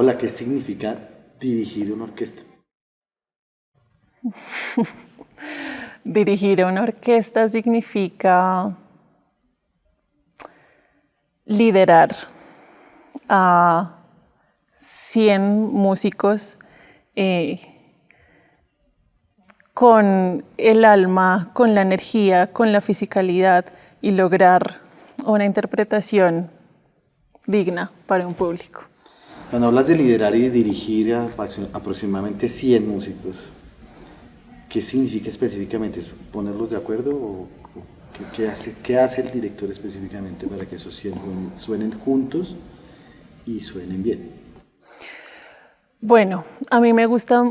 Paola, ¿qué significa dirigir una orquesta? Dirigir a una orquesta significa liderar a 100 músicos con el alma, con la energía, con la fisicalidad y lograr una interpretación digna para un público. Cuando hablas de liderar y de dirigir a aproximadamente 100 músicos, ¿qué significa específicamente eso? ¿Ponerlos de acuerdo o qué hace el director específicamente para que esos 100 suenen juntos y suenen bien? Bueno, a mí me gusta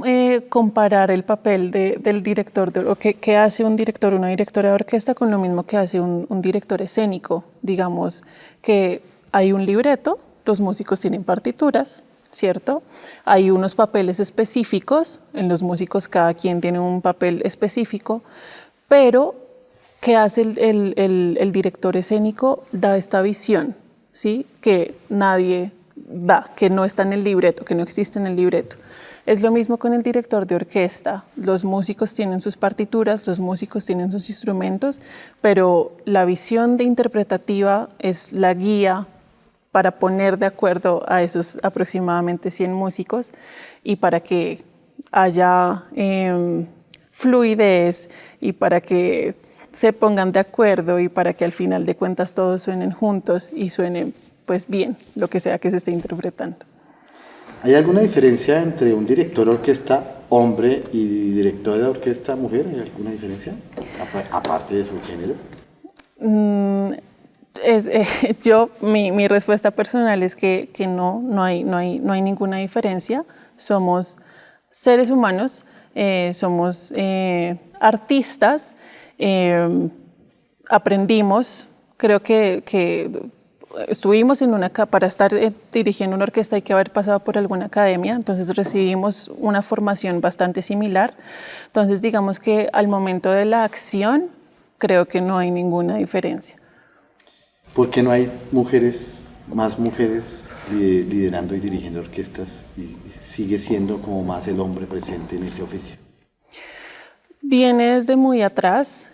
comparar el papel del director, o qué hace un director, una directora de orquesta con lo mismo que hace un director escénico. Digamos que hay un libreto, los músicos tienen partituras, ¿cierto? Hay unos papeles específicos, en los músicos cada quien tiene un papel específico, pero ¿qué hace el director escénico? Da esta visión, ¿sí? Que nadie da, que no está en el libreto, que no existe en el libreto. Es lo mismo con el director de orquesta. Los músicos tienen sus partituras, los músicos tienen sus instrumentos, pero la visión de interpretativa es la guía para poner de acuerdo a esos aproximadamente 100 músicos y para que haya fluidez y para que se pongan de acuerdo y para que al final de cuentas todos suenen juntos y suenen pues bien, lo que sea que se esté interpretando. ¿Hay alguna diferencia entre un director de orquesta hombre y director de orquesta mujer? ¿Hay alguna diferencia? Aparte de su género. Mi respuesta personal es que no hay ninguna diferencia. Somos seres humanos, somos artistas, aprendimos, creo que estuvimos para estar dirigiendo una orquesta hay que haber pasado por alguna academia, entonces recibimos una formación bastante similar. Entonces digamos que al momento de la acción creo que no hay ninguna diferencia. ¿Por qué no hay más mujeres liderando y dirigiendo orquestas y sigue siendo como más el hombre presente en ese oficio? Viene desde muy atrás.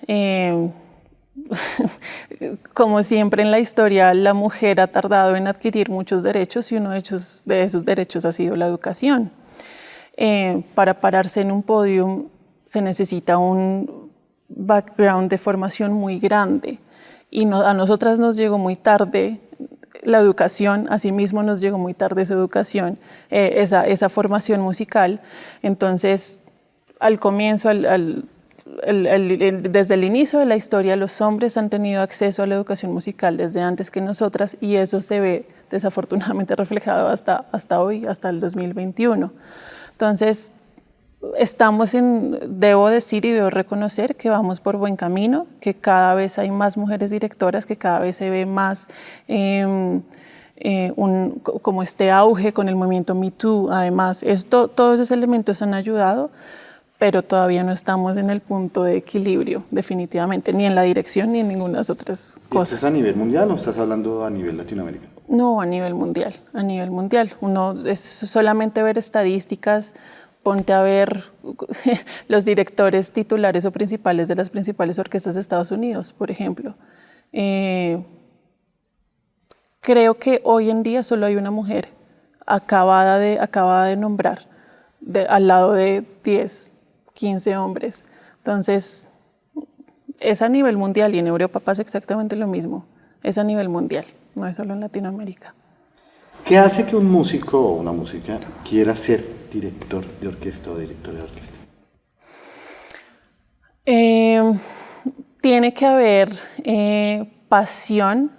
Como siempre en la historia, la mujer ha tardado en adquirir muchos derechos y uno de esos derechos ha sido la educación. Para pararse en un podio se necesita un background de formación muy grande y a nosotras nos llegó muy tarde la educación, asimismo nos llegó muy tarde esa educación, esa formación musical. Entonces, al comienzo, desde el inicio de la historia, los hombres han tenido acceso a la educación musical desde antes que nosotras y eso se ve desafortunadamente reflejado hasta hoy, hasta el 2021. Entonces, debo decir y debo reconocer que vamos por buen camino, que cada vez hay más mujeres directoras, que cada vez se ve más como este auge con el movimiento Me Too. Además, todos esos elementos han ayudado, pero todavía no estamos en el punto de equilibrio, definitivamente, ni en la dirección ni en ninguna de las otras cosas. ¿Estás a nivel mundial o estás hablando a nivel latinoamericano? No, a nivel mundial, a nivel mundial. Uno es solamente ver estadísticas, ponte a ver los directores titulares o principales de las principales orquestas de Estados Unidos, por ejemplo. Creo que hoy en día solo hay una mujer acabada de nombrar, al lado de 10, 15 hombres. Entonces, es a nivel mundial y en Europa pasa exactamente lo mismo. Es a nivel mundial, no es solo en Latinoamérica. ¿Qué hace que un músico o una música quiera ser director de orquesta o directora de orquesta? Tiene que haber pasión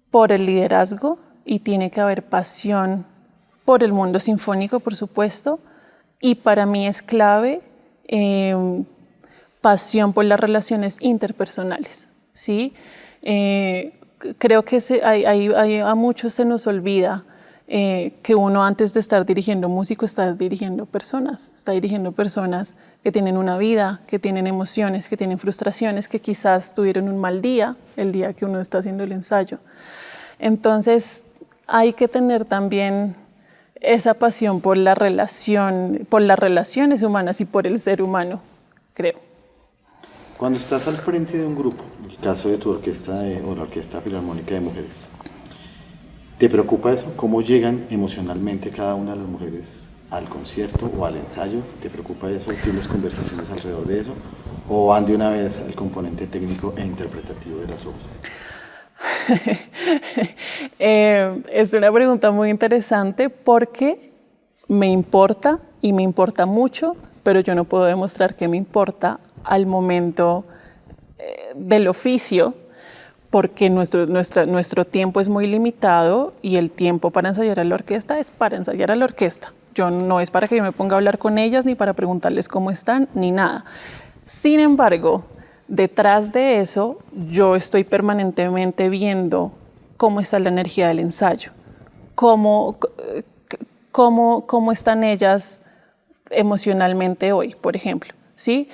por el liderazgo y tiene que haber pasión por el mundo sinfónico, por supuesto, y para mí es clave pasión por las relaciones interpersonales, ¿sí? Creo que a muchos se nos olvida que uno antes de estar dirigiendo músico está dirigiendo personas que tienen una vida, que tienen emociones, que tienen frustraciones, que quizás tuvieron un mal día el día que uno está haciendo el ensayo. Entonces hay que tener también esa pasión por la relación, por las relaciones humanas y por el ser humano, creo. Cuando estás al frente de un grupo, en el caso de tu orquesta o la Orquesta Filarmónica de Mujeres, ¿te preocupa eso? ¿Cómo llegan emocionalmente cada una de las mujeres al concierto o al ensayo? ¿Te preocupa eso? ¿Tienes conversaciones alrededor de eso? ¿O van de una vez al componente técnico e interpretativo de las obras? Es una pregunta muy interesante porque me importa y me importa mucho, pero yo no puedo demostrar que me importa al momento del oficio, porque nuestro tiempo es muy limitado y el tiempo para ensayar a la orquesta es para ensayar a la orquesta. No es para que yo me ponga a hablar con ellas, ni para preguntarles cómo están, ni nada. Sin embargo, detrás de eso, yo estoy permanentemente viendo cómo está la energía del ensayo, cómo están ellas emocionalmente hoy, por ejemplo, ¿sí?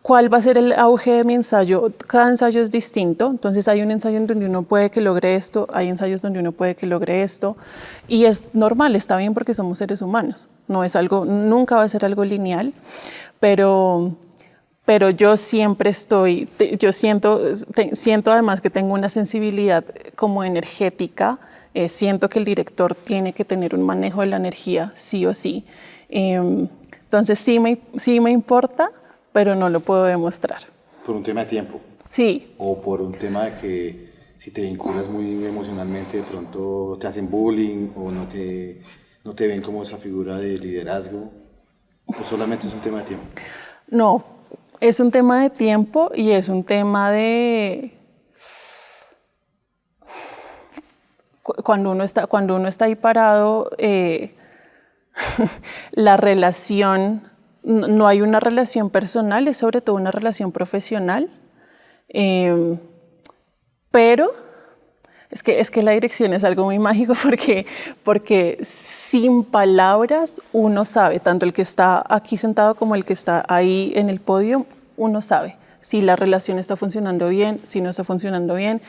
¿Cuál va a ser el auge de mi ensayo? Cada ensayo es distinto, entonces hay un ensayo en donde uno puede que logre esto, hay ensayos donde uno puede que logre esto, y es normal, está bien porque somos seres humanos, no es algo, nunca va a ser algo lineal, pero yo siempre siento además que tengo una sensibilidad como energética, siento que el director tiene que tener un manejo de la energía, sí o sí. Entonces sí me importa, pero no lo puedo demostrar. ¿Por un tema de tiempo? Sí. ¿O por un tema de que si te vinculas muy emocionalmente, de pronto te hacen bullying o no te ven como esa figura de liderazgo? ¿O solamente es un tema de tiempo? No, es un tema de tiempo y es un tema de... Cuando uno está ahí parado, la relación, no hay una relación personal, es sobre todo una relación profesional, pero es que la dirección es algo muy mágico porque sin palabras uno sabe, tanto el que está aquí sentado como el que está ahí en el podio, uno sabe si la relación está funcionando bien, si no está funcionando bien.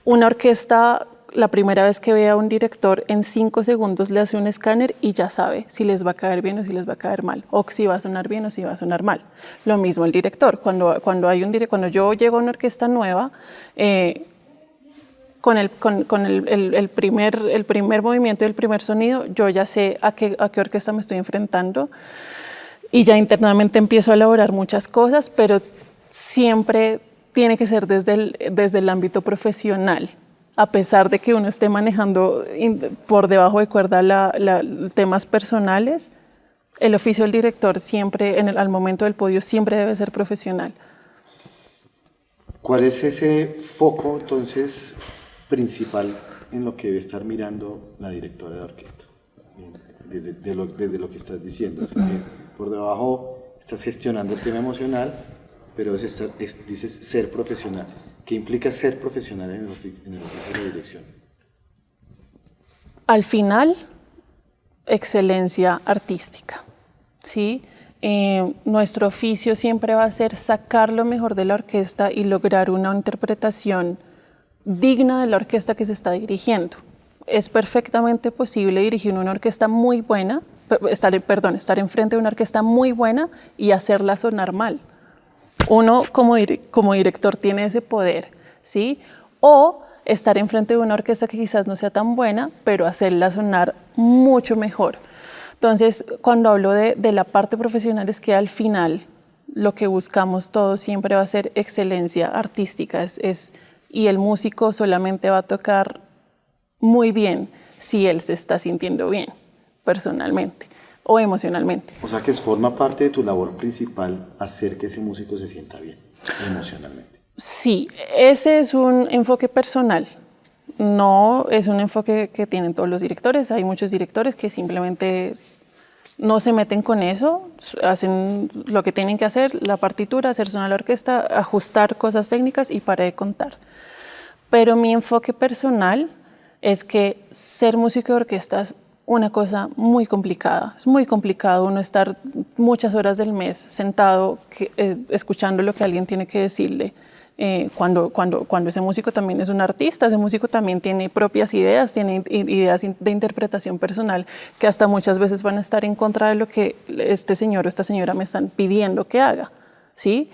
Una orquesta, la primera vez que ve a un director, en 5 segundos le hace un escáner y ya sabe si les va a caer bien o si les va a caer mal, o si va a sonar bien o si va a sonar mal. Lo mismo el director. Cuando yo llego a una orquesta nueva, con el primer movimiento y el primer sonido, yo ya sé a qué orquesta me estoy enfrentando y ya internamente empiezo a elaborar muchas cosas, pero siempre tiene que ser desde el ámbito profesional. A pesar de que uno esté manejando por debajo de cuerda temas personales, el oficio del director siempre, al momento del podio, siempre debe ser profesional. ¿Cuál es ese foco, entonces, principal en lo que debe estar mirando la directora de orquesta? Desde lo que estás diciendo. O sea, por debajo estás gestionando el tema emocional, pero dices ser profesional. ¿Qué implica ser profesional en el oficio de la dirección? Al final, excelencia artística, ¿sí? Nuestro oficio siempre va a ser sacar lo mejor de la orquesta y lograr una interpretación digna de la orquesta que se está dirigiendo. Es perfectamente posible dirigir una orquesta muy buena, estar enfrente de una orquesta muy buena y hacerla sonar mal. Uno como director tiene ese poder, ¿sí? O estar enfrente de una orquesta que quizás no sea tan buena, pero hacerla sonar mucho mejor. Entonces, cuando hablo de la parte profesional, es que al final lo que buscamos todos siempre va a ser excelencia artística, y el músico solamente va a tocar muy bien si él se está sintiendo bien, personalmente o emocionalmente. O sea que forma parte de tu labor principal hacer que ese músico se sienta bien, emocionalmente. Sí, ese es un enfoque personal. No es un enfoque que tienen todos los directores. Hay muchos directores que simplemente no se meten con eso, hacen lo que tienen que hacer, la partitura, hacer sonar la orquesta, ajustar cosas técnicas y para de contar. Pero mi enfoque personal es que ser músico de orquesta es una cosa muy complicada. Es muy complicado uno estar muchas horas del mes sentado escuchando lo que alguien tiene que decirle. cuando ese músico también es un artista, ese músico también tiene propias ideas, tiene ideas de interpretación personal que hasta muchas veces van a estar en contra de lo que este señor o esta señora me están pidiendo que haga, ¿sí?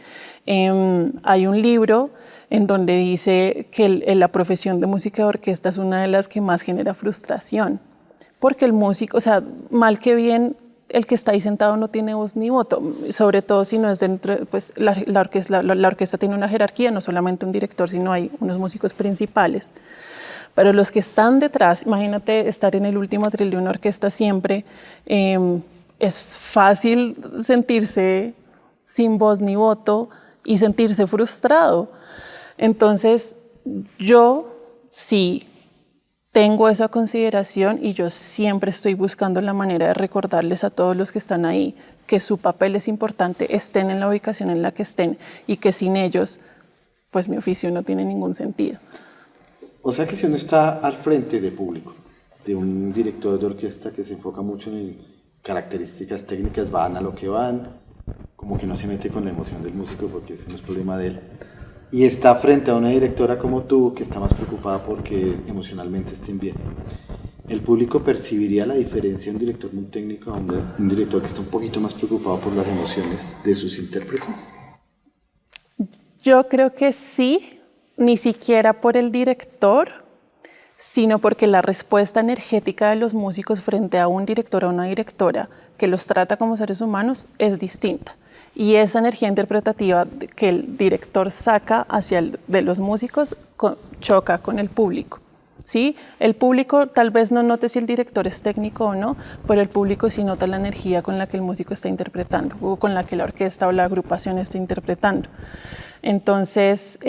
Hay un libro en donde dice que la profesión de música de orquesta es una de las que más genera frustración, porque el músico, o sea, mal que bien, el que está ahí sentado no tiene voz ni voto, sobre todo si no es dentro, pues la orquesta tiene una jerarquía, no solamente un director, sino hay unos músicos principales. Pero los que están detrás, imagínate estar en el último atril de una orquesta siempre, es fácil sentirse sin voz ni voto y sentirse frustrado. Entonces, yo sí tengo eso a consideración y yo siempre estoy buscando la manera de recordarles a todos los que están ahí que su papel es importante, estén en la ubicación en la que estén y que sin ellos, pues mi oficio no tiene ningún sentido. O sea que si uno está al frente de público, de un director de orquesta que se enfoca mucho en características técnicas, van a lo que van, como que no se mete con la emoción del músico porque ese no es problema de él. Y está frente a una directora como tú que está más preocupada porque emocionalmente estén bien. ¿El público percibiría la diferencia de un director muy técnico a un director que está un poquito más preocupado por las emociones de sus intérpretes? Yo creo que sí, ni siquiera por el director, sino porque la respuesta energética de los músicos frente a un director o una directora que los trata como seres humanos es distinta. Y esa energía interpretativa que el director saca de los músicos choca con el público, ¿sí? El público tal vez no note si el director es técnico o no, pero el público sí nota la energía con la que el músico está interpretando o con la que la orquesta o la agrupación está interpretando. Entonces,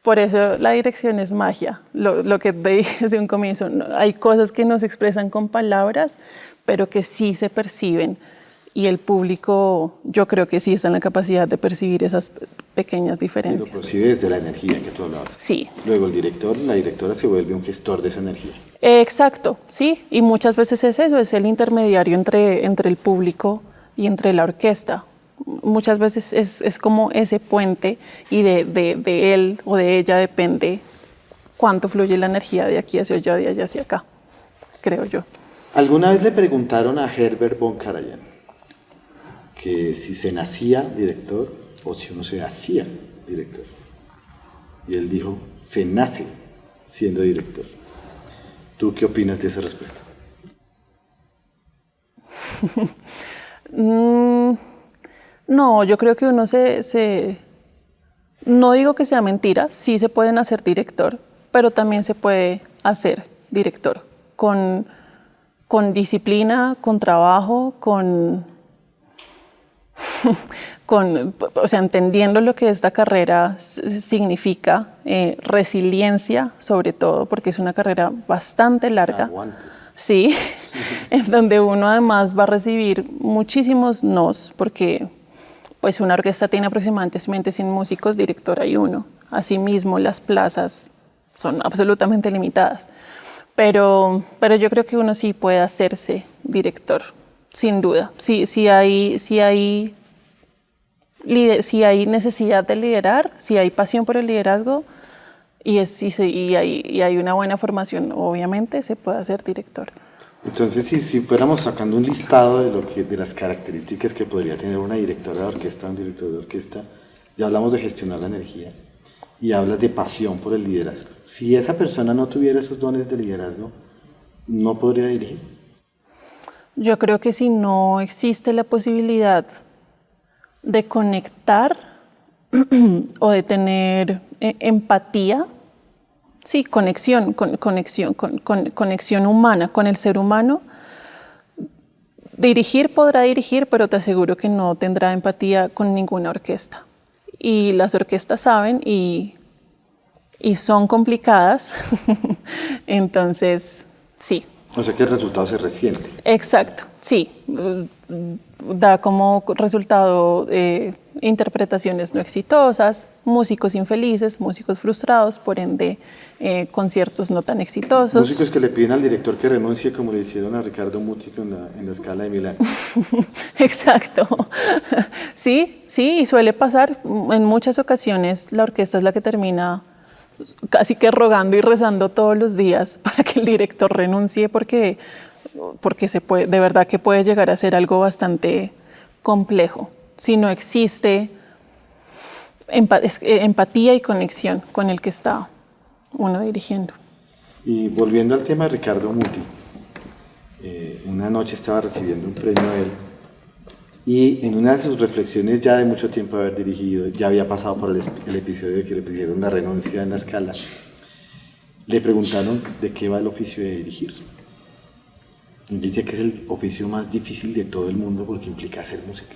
por eso la dirección es magia. Lo que te dije desde un comienzo, hay cosas que no se expresan con palabras, pero que sí se perciben. Y el público, yo creo que sí está en la capacidad de percibir esas pequeñas diferencias. Y lo percibe desde la energía que tú hablabas. Sí. Luego el director, la directora se vuelve un gestor de esa energía. Exacto, sí. Y muchas veces es eso, es el intermediario entre el público y entre la orquesta. Muchas veces es como ese puente y de él o de ella depende cuánto fluye la energía de aquí hacia allá, de allá hacia acá, creo yo. ¿Alguna vez le preguntaron a Herbert von Karajan que si se nacía director o si uno se hacía director? Y él dijo, se nace siendo director. ¿Tú qué opinas de esa respuesta? No, yo creo que uno no digo que sea mentira, sí se puede hacer director, pero también se puede hacer director con disciplina, con trabajo, o sea, entendiendo lo que esta carrera significa, resiliencia sobre todo, porque es una carrera bastante larga. Aguante. Sí, en donde uno además va a recibir muchísimos nos, porque pues una orquesta tiene aproximadamente 100 músicos, director hay uno. Asimismo, las plazas son absolutamente limitadas. Pero yo creo que uno sí puede hacerse director, sin duda. Si hay necesidad de liderar, si hay pasión por el liderazgo y hay una buena formación, obviamente se puede hacer director. Entonces, si fuéramos sacando un listado de las características que podría tener una directora de orquesta, un director de orquesta, ya hablamos de gestionar la energía y hablas de pasión por el liderazgo. Si esa persona no tuviera esos dones de liderazgo, ¿no podría dirigir? Yo creo que si no existe la posibilidad de conectar o de tener empatía, sí, conexión humana con el ser humano, podrá dirigir, pero te aseguro que no tendrá empatía con ninguna orquesta. Y las orquestas saben y son complicadas, entonces sí. O sea que el resultado se resiente. Exacto, sí. Da como resultado interpretaciones no exitosas, músicos infelices, músicos frustrados, por ende conciertos no tan exitosos. Músicos que le piden al director que renuncie, como le hicieron a Ricardo Muti en la Scala de Milán. Exacto. Sí, sí, y suele pasar. En muchas ocasiones la orquesta es la que termina casi que rogando y rezando todos los días para que el director renuncie porque se puede, de verdad que puede llegar a ser algo bastante complejo si no existe empatía y conexión con el que está uno dirigiendo. Y volviendo al tema de Ricardo Muti, una noche estaba recibiendo un premio a él y en una de sus reflexiones, ya de mucho tiempo de haber dirigido, ya había pasado por el episodio de que le pidieron la renuncia en la Scala, le preguntaron de qué va el oficio de dirigir. Y dice que es el oficio más difícil de todo el mundo porque implica hacer música.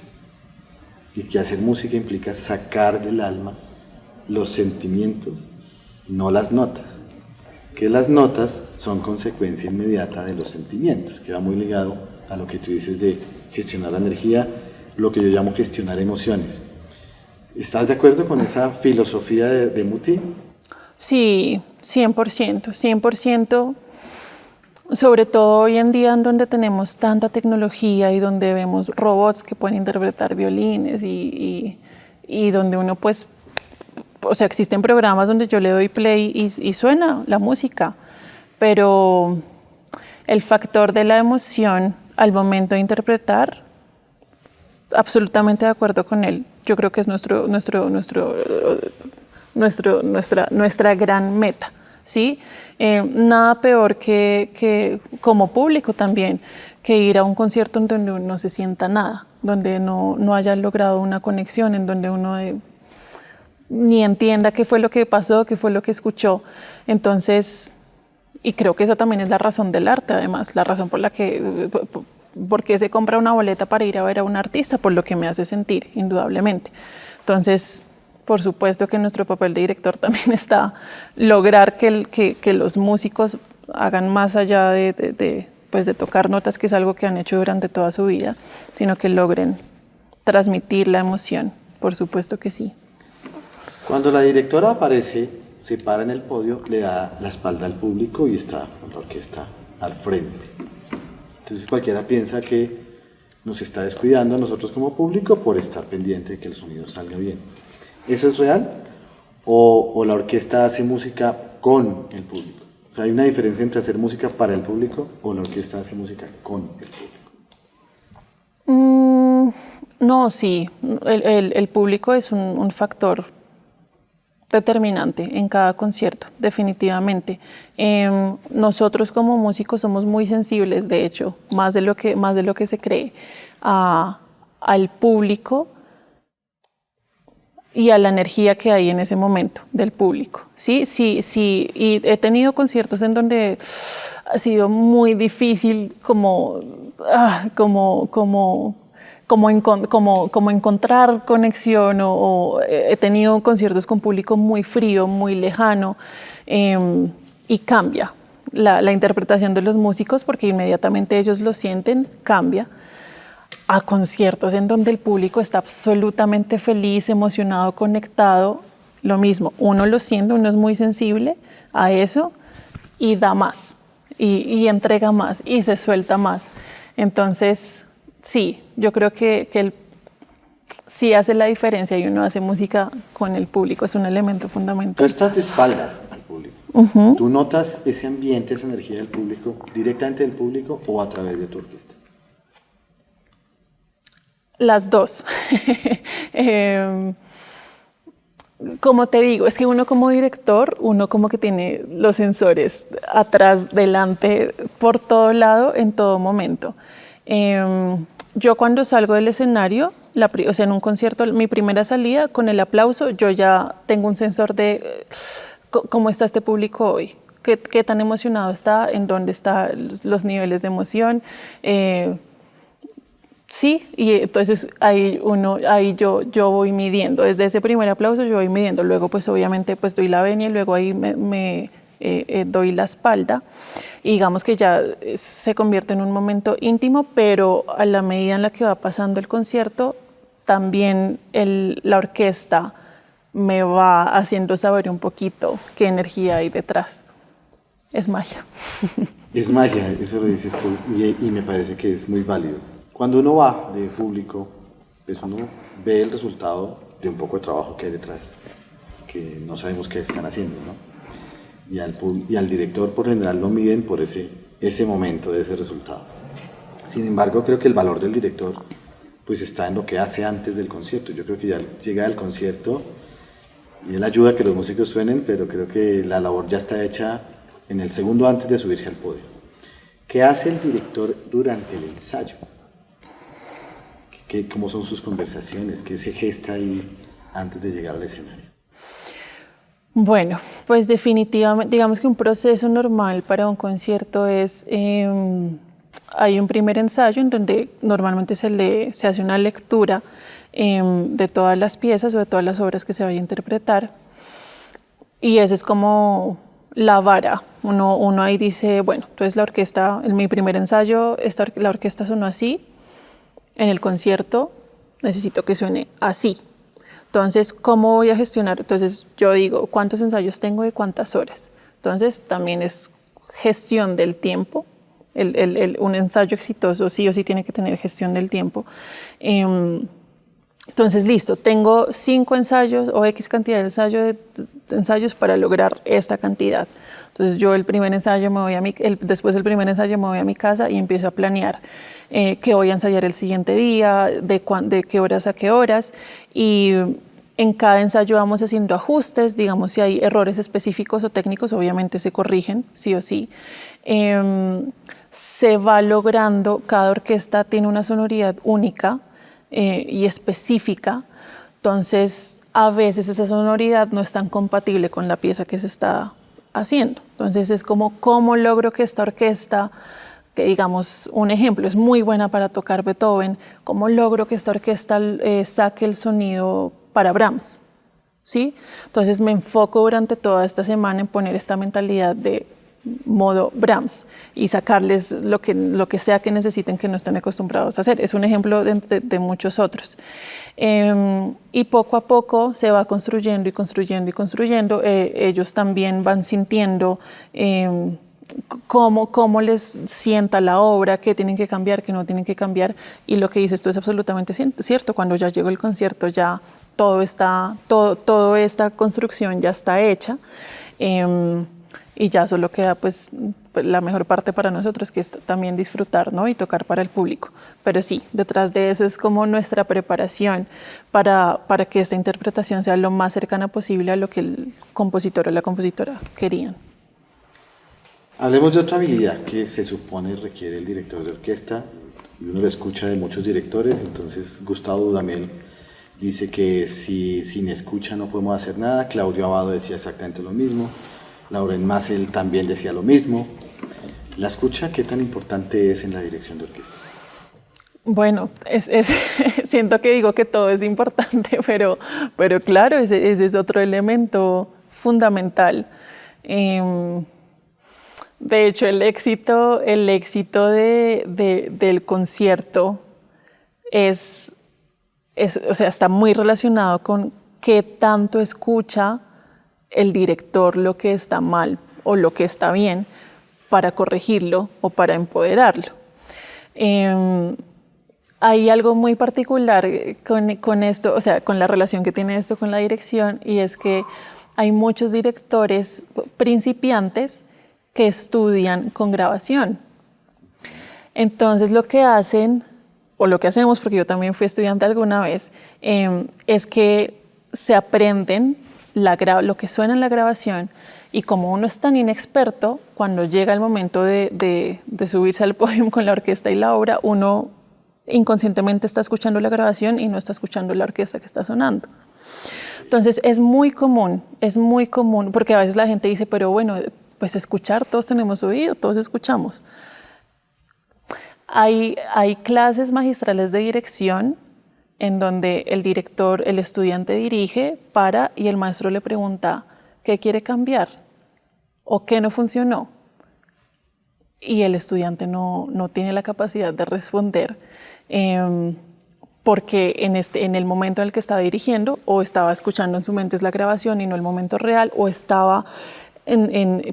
Y que hacer música implica sacar del alma los sentimientos, no las notas. Que las notas son consecuencia inmediata de los sentimientos, que va muy ligado a lo que tú dices de gestionar la energía, lo que yo llamo gestionar emociones. ¿Estás de acuerdo con esa filosofía de Muti? Sí, 100%, 100%. Sobre todo hoy en día en donde tenemos tanta tecnología y donde vemos robots que pueden interpretar violines y donde uno pues, o sea, existen programas donde yo le doy play y suena la música, pero el factor de la emoción al momento de interpretar, absolutamente de acuerdo con él. Yo creo que es nuestra gran meta. ¿Sí? Nada peor que como público también, que ir a un concierto en donde uno no se sienta nada, donde no haya logrado una conexión, en donde uno ni entienda qué fue lo que pasó, qué fue lo que escuchó. Entonces, y creo que esa también es la razón del arte, además, la razón por qué se compra una boleta para ir a ver a un artista, por lo que me hace sentir, indudablemente. Entonces, por supuesto que nuestro papel de director también está lograr que los músicos hagan más allá de tocar notas, que es algo que han hecho durante toda su vida, sino que logren transmitir la emoción. Por supuesto que sí. Cuando la directora aparece, se para en el podio, le da la espalda al público y está con la orquesta al frente. Entonces cualquiera piensa que nos está descuidando a nosotros como público por estar pendiente de que el sonido salga bien. ¿Eso es real? ¿O la orquesta hace música con el público? O sea, ¿hay una diferencia entre hacer música para el público o la orquesta hace música con el público? No, sí. El público es un factor determinante en cada concierto, definitivamente. Nosotros como músicos somos muy sensibles, de hecho, más de lo que se cree, al público y a la energía que hay en ese momento del público. Sí, y he tenido conciertos en donde ha sido muy difícil como encontrar conexión o he tenido conciertos con público muy frío, muy lejano y cambia la interpretación de los músicos porque inmediatamente ellos lo sienten, cambia. A conciertos en donde el público está absolutamente feliz, emocionado, conectado, lo mismo, uno lo siente, uno es muy sensible a eso y da más, y entrega más, y se suelta más. Entonces, sí, yo creo que sí hace la diferencia y uno hace música con el público, es un elemento fundamental. Tú estás de espaldas al público. ¿Tú notas ese ambiente, esa energía del público, directamente del público o a través de tu orquesta? Las dos. Como te digo, es que uno como director, uno como que tiene los sensores atrás, delante, por todo lado, en todo momento. Yo cuando salgo del escenario, o sea, en un concierto, mi primera salida, con el aplauso, yo ya tengo un sensor de cómo está este público hoy, qué tan emocionado está, en dónde están los niveles de emoción. Sí, y entonces ahí yo voy midiendo, desde ese primer aplauso yo voy midiendo, luego pues obviamente pues doy la venia y luego ahí me doy la espalda y digamos que ya se convierte en un momento íntimo, pero a la medida en la que va pasando el concierto también la orquesta me va haciendo saber un poquito qué energía hay detrás. Es magia. Es magia, eso lo dices tú, y me parece que es muy válido. Cuando uno va de público, pues uno ve el resultado de un poco de trabajo que hay detrás, que no sabemos qué están haciendo, ¿no? Y al director por general lo miden por ese momento de ese resultado. Sin embargo, creo que el valor del director pues está en lo que hace antes del concierto. Yo creo que ya llega al concierto y él ayuda a que los músicos suenen, pero creo que la labor ya está hecha en el segundo antes de subirse al podio. ¿Qué hace el director durante el ensayo? ¿Cómo son sus conversaciones? ¿Qué se gesta ahí antes de llegar al escenario? Bueno, pues definitivamente, digamos que un proceso normal para un concierto es, hay un primer ensayo en donde normalmente se hace una lectura de todas las piezas o de todas las obras que se vaya a interpretar, y ese es como la vara. Uno ahí dice, bueno, entonces la orquesta, en mi primer ensayo, la orquesta sonó así, en el concierto necesito que suene así. Entonces, ¿cómo voy a gestionar? Entonces, yo digo, ¿cuántos ensayos tengo y cuántas horas? Entonces, también es gestión del tiempo. Un ensayo exitoso sí o sí tiene que tener gestión del tiempo. Entonces, listo, tengo 5 ensayos o X cantidad de ensayos para lograr esta cantidad. Entonces, yo después del primer ensayo me voy a mi casa y empiezo a planear qué voy a ensayar el siguiente día, de qué horas a qué horas, y en cada ensayo vamos haciendo ajustes. Digamos, si hay errores específicos o técnicos, obviamente se corrigen, sí o sí. Se va logrando, cada orquesta tiene una sonoridad única y específica, entonces a veces esa sonoridad no es tan compatible con la pieza que se está haciendo. Entonces es como, ¿cómo logro que esta orquesta, que digamos, un ejemplo, es muy buena para tocar Beethoven, cómo logro que esta orquesta saque el sonido para Brahms? ¿Sí? Entonces me enfoco durante toda esta semana en poner esta mentalidad de modo Brahms y sacarles lo que sea que necesiten, que no estén acostumbrados a hacer. Es un ejemplo de muchos otros. Y poco a poco se va construyendo y construyendo y construyendo. Ellos también van sintiendo cómo les sienta la obra, qué tienen que cambiar, qué no tienen que cambiar. Y lo que dices tú es absolutamente cierto. Cuando ya llegó el concierto, ya toda esta construcción ya está hecha. Y ya solo queda pues la mejor parte para nosotros, que es también disfrutar, ¿no? Y tocar para el público. Pero sí, detrás de eso es como nuestra preparación para que esta interpretación sea lo más cercana posible a lo que el compositor o la compositora querían. Hablemos de otra habilidad que se supone requiere el director de orquesta, y uno lo escucha de muchos directores. Entonces Gustavo Dudamel dice que si sin escucha no podemos hacer nada. Claudio Abbado decía exactamente lo mismo. Lauren Massel también decía lo mismo. ¿La escucha qué tan importante es en la dirección de orquesta? Bueno, siento que digo que todo es importante, pero claro, ese es otro elemento fundamental. De hecho, el éxito del concierto o sea, está muy relacionado con qué tanto escucha el director lo que está mal o lo que está bien para corregirlo o para empoderarlo. Hay algo muy particular con esto, o sea, con la relación que tiene esto con la dirección, y es que hay muchos directores principiantes que estudian con grabación. Entonces lo que hacen, o lo que hacemos, porque yo también fui estudiante alguna vez, es que se aprenden lo que suena en la grabación, y como uno es tan inexperto, cuando llega el momento de subirse al podio con la orquesta y la obra, uno inconscientemente está escuchando la grabación y no está escuchando la orquesta que está sonando. Entonces es muy común, porque a veces la gente dice, pero bueno, pues escuchar, todos tenemos oído, todos escuchamos. Hay clases magistrales de dirección en donde el estudiante dirige, y el maestro le pregunta qué quiere cambiar o qué no funcionó. Y el estudiante no tiene la capacidad de responder porque en el momento en el que estaba dirigiendo o estaba escuchando en su mente es la grabación y no el momento real, o estaba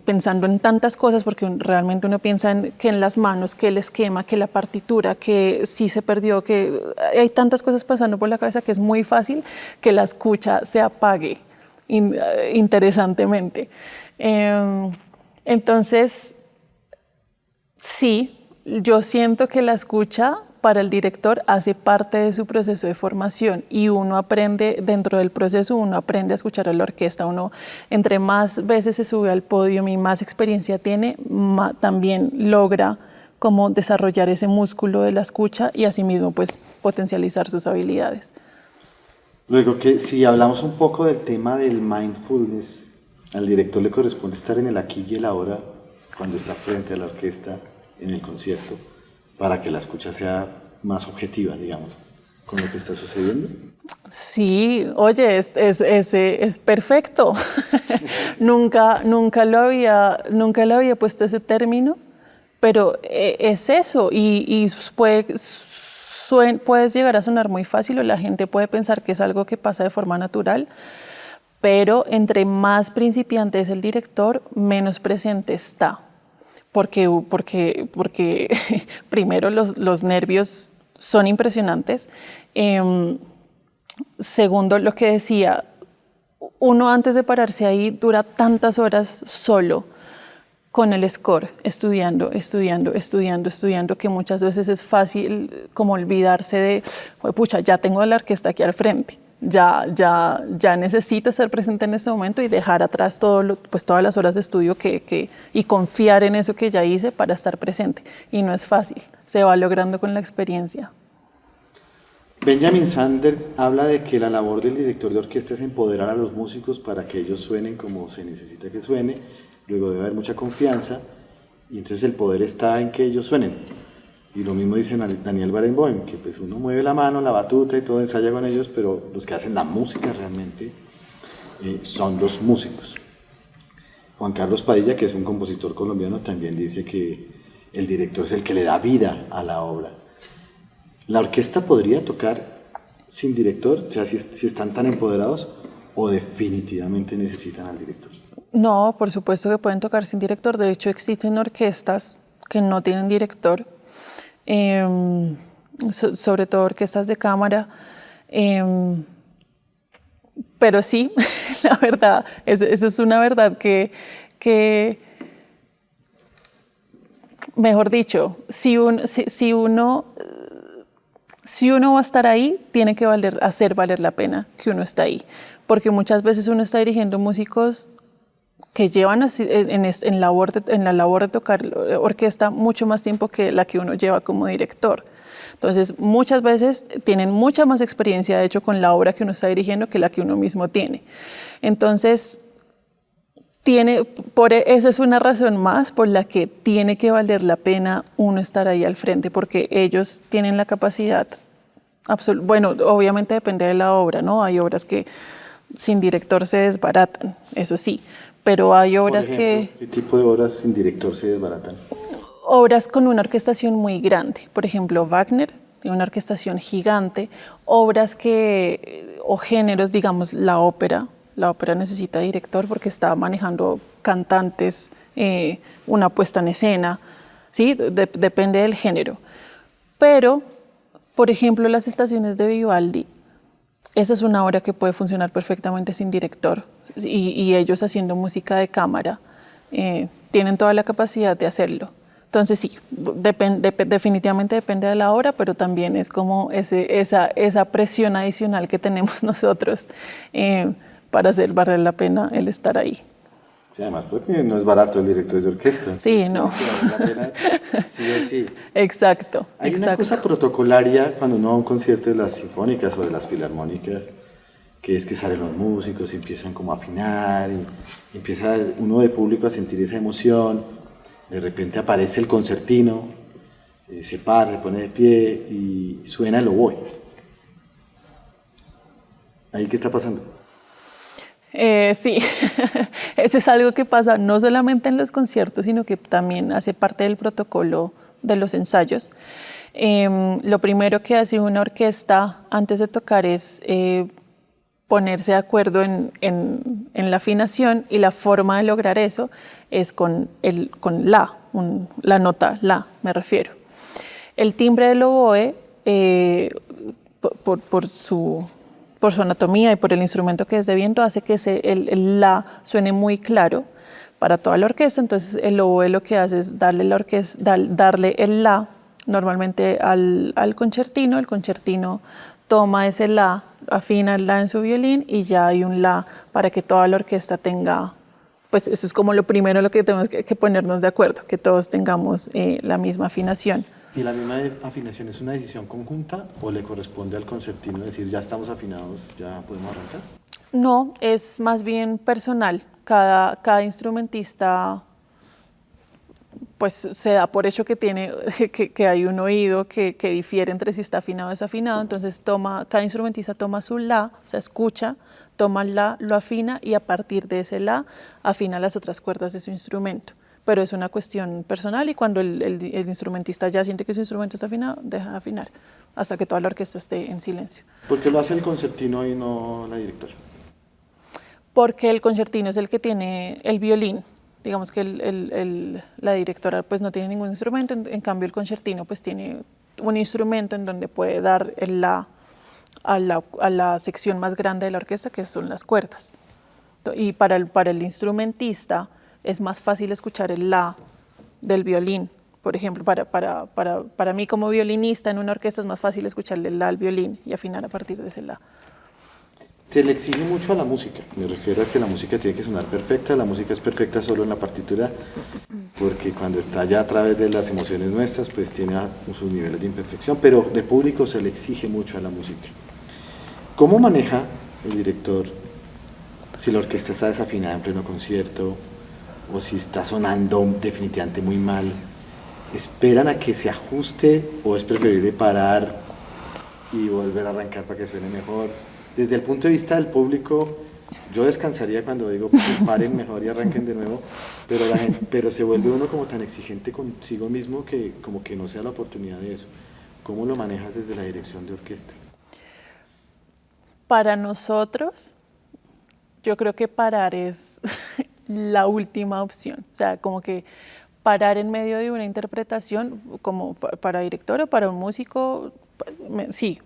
pensando en tantas cosas, porque realmente uno piensa que en las manos, que el esquema, que la partitura, que sí se perdió, que hay tantas cosas pasando por la cabeza que es muy fácil que la escucha se apague interesantemente. Entonces, sí, yo siento que la escucha para el director hace parte de su proceso de formación y uno aprende, dentro del proceso, uno aprende a escuchar a la orquesta. Uno, entre más veces se sube al podio y más experiencia tiene, también logra como desarrollar ese músculo de la escucha y asimismo pues potencializar sus habilidades. Luego que si hablamos un poco del tema del mindfulness, al director le corresponde estar en el aquí y el ahora cuando está frente a la orquesta en el concierto, para que la escucha sea más objetiva, digamos, con lo que está sucediendo. Sí, oye, es perfecto. nunca lo había puesto ese término, pero es eso, y puedes llegar a sonar muy fácil o la gente puede pensar que es algo que pasa de forma natural, pero entre más principiante es el director, menos presente está. Porque primero los nervios son impresionantes. Segundo, lo que decía, uno antes de pararse ahí dura tantas horas solo con el score, estudiando, que muchas veces es fácil como olvidarse de, pucha, ya tengo a la orquesta aquí al frente. Ya necesito estar presente en ese momento y dejar atrás todas las horas de estudio y confiar en eso que ya hice para estar presente. Y no es fácil, se va logrando con la experiencia. Benjamin Sander habla de que la labor del director de orquesta es empoderar a los músicos para que ellos suenen como se necesita que suene, luego debe haber mucha confianza y entonces el poder está en que ellos suenen. Y lo mismo dice Daniel Barenboim, que pues uno mueve la mano, la batuta y todo, ensaya con ellos, pero los que hacen la música realmente son los músicos. Juan Carlos Padilla, que es un compositor colombiano, también dice que el director es el que le da vida a la obra. ¿La orquesta podría tocar sin director, ya si están tan empoderados, o definitivamente necesitan al director? No, por supuesto que pueden tocar sin director. De hecho, existen orquestas que no tienen director. Sobre todo orquestas de cámara, pero sí, la verdad, eso es una verdad que mejor dicho, si uno va a estar ahí, tiene que hacer valer la pena que uno está ahí, porque muchas veces uno está dirigiendo músicos que llevan en la labor de tocar orquesta mucho más tiempo que la que uno lleva como director. Entonces, muchas veces tienen mucha más experiencia, de hecho, con la obra que uno está dirigiendo que la que uno mismo tiene. Entonces, esa es una razón más por la que tiene que valer la pena uno estar ahí al frente, porque ellos tienen la capacidad. Bueno, obviamente depende de la obra, ¿no? Hay obras que sin director se desbaratan, eso sí. Pero hay obras por ejemplo, ¿qué tipo de obras sin director se desbaratan? Obras con una orquestación muy grande. Por ejemplo, Wagner tiene una orquestación gigante. Obras o géneros, digamos, la ópera. La ópera necesita director porque está manejando cantantes, una puesta en escena. ¿Sí? Depende del género. Pero, por ejemplo, las estaciones de Vivaldi, esa es una obra que puede funcionar perfectamente sin director. Y ellos haciendo música de cámara tienen toda la capacidad de hacerlo. Entonces sí, definitivamente depende de la obra, pero también es como esa presión adicional que tenemos nosotros para hacer valer la pena el estar ahí. Sí, además porque no es barato el director de orquesta. Sí, no. La pena, sí o sí. Exacto. Hay una cosa protocolaria cuando uno va a un concierto de las sinfónicas o de las filarmónicas, que es que salen los músicos y empiezan como a afinar y empieza uno de público a sentir esa emoción, de repente aparece el concertino, se para, se pone de pie y suena el oboe. ¿Ahí qué está pasando? Sí, eso es algo que pasa no solamente en los conciertos, sino que también hace parte del protocolo de los ensayos. Lo primero que hace una orquesta antes de tocar es ponerse de acuerdo en la afinación, y la forma de lograr eso es con la nota la, me refiero. El timbre del oboe, por su anatomía y por el instrumento que es de viento, hace que el la suene muy claro para toda la orquesta. Entonces el oboe lo que hace es darle el la normalmente al concertino. El concertino toma ese la, afina el la en su violín, y ya hay un la para que toda la orquesta tenga, pues eso es como lo primero lo que tenemos que ponernos de acuerdo, que todos tengamos la misma afinación. ¿Y la misma afinación es una decisión conjunta o le corresponde al concertino decir ya estamos afinados, ya podemos arrancar? No, es más bien personal. Cada instrumentista pues se da por hecho que que hay un oído que difiere entre si está afinado o desafinado. Entonces cada instrumentista toma su la, o sea, escucha, toma el la, lo afina, y a partir de ese la afina las otras cuerdas de su instrumento. Pero es una cuestión personal, y cuando el instrumentista ya siente que su instrumento está afinado, deja de afinar hasta que toda la orquesta esté en silencio. ¿Por qué lo hace el concertino y no la directora? Porque el concertino es el que tiene el violín. Digamos que la directora pues no tiene ningún instrumento, en cambio el concertino pues tiene un instrumento en donde puede dar el la a la sección más grande de la orquesta, que son las cuerdas. Y para el instrumentista es más fácil escuchar el la del violín. Por ejemplo, para mí como violinista en una orquesta es más fácil escucharle el la al violín y afinar a partir de ese la. Se le exige mucho a la música, me refiero a que la música tiene que sonar perfecta. La música es perfecta solo en la partitura, porque cuando está ya a través de las emociones nuestras, pues tiene sus niveles de imperfección, pero de público se le exige mucho a la música. ¿Cómo maneja el director si la orquesta está desafinada en pleno concierto o si está sonando definitivamente muy mal? ¿Esperan a que se ajuste o es preferible parar y volver a arrancar para que suene mejor? Desde el punto de vista del público, yo descansaría cuando digo paren mejor y arranquen de nuevo, pero se vuelve uno como tan exigente consigo mismo que como que no se da la oportunidad de eso. ¿Cómo lo manejas desde la dirección de orquesta? Para nosotros, yo creo que parar es la última opción. O sea, como que parar en medio de una interpretación, como para director o para un músico, sí.